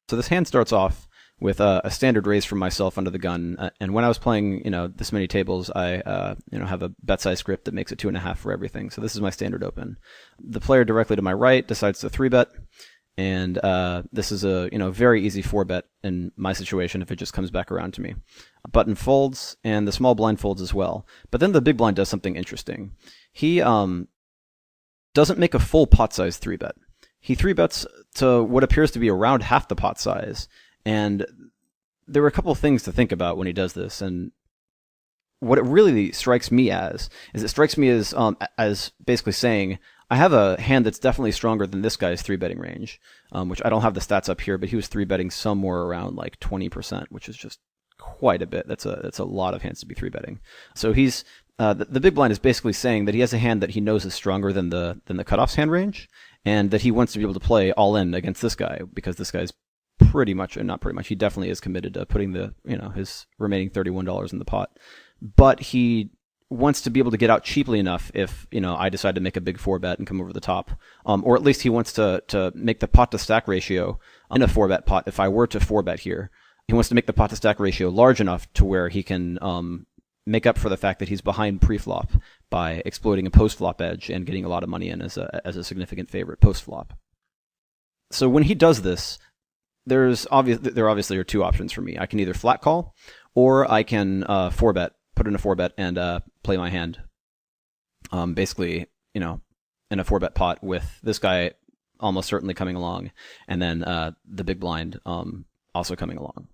So this hand starts off with a standard raise from myself under the gun, and when I was playing, this many tables, I, have a bet size script that makes it 2.5 for everything. So this is my standard open. The player directly to my right decides to 3-bet, and this is a very easy 4-bet in my situation if it just comes back around to me. A button folds, and the small blind folds as well. But then the big blind does something interesting. He doesn't make a full pot size 3-bet. He 3-bets to what appears to be around half the pot size. And there were a couple of things to think about when he does this. And what it really strikes me as basically saying, I have a hand that's definitely stronger than this guy's 3-betting range, which I don't have the stats up here, but he was 3-betting somewhere around like 20%, which is just quite a bit. That's a lot of hands to be 3-betting. So he's the big blind is basically saying that he has a hand that he knows is stronger than the cutoff's hand range, and that he wants to be able to play all in against this guy because this guy's he definitely is committed to putting his remaining $31 in the pot. But he wants to be able to get out cheaply enough if, I decide to make a big 4-bet and come over the top. Or at least he wants to make the pot to stack ratio in a 4-bet pot. If I were to 4-bet here, he wants to make the pot to stack ratio large enough to where he can make up for the fact that he's behind pre-flop by exploiting a post-flop edge and getting a lot of money in as a significant favorite post-flop. So when he does this, there obviously are two options for me. I can either flat call, or I can 4-bet, put in a 4-bet, and play my hand. Basically, in a 4-bet pot with this guy almost certainly coming along, and then the big blind also coming along.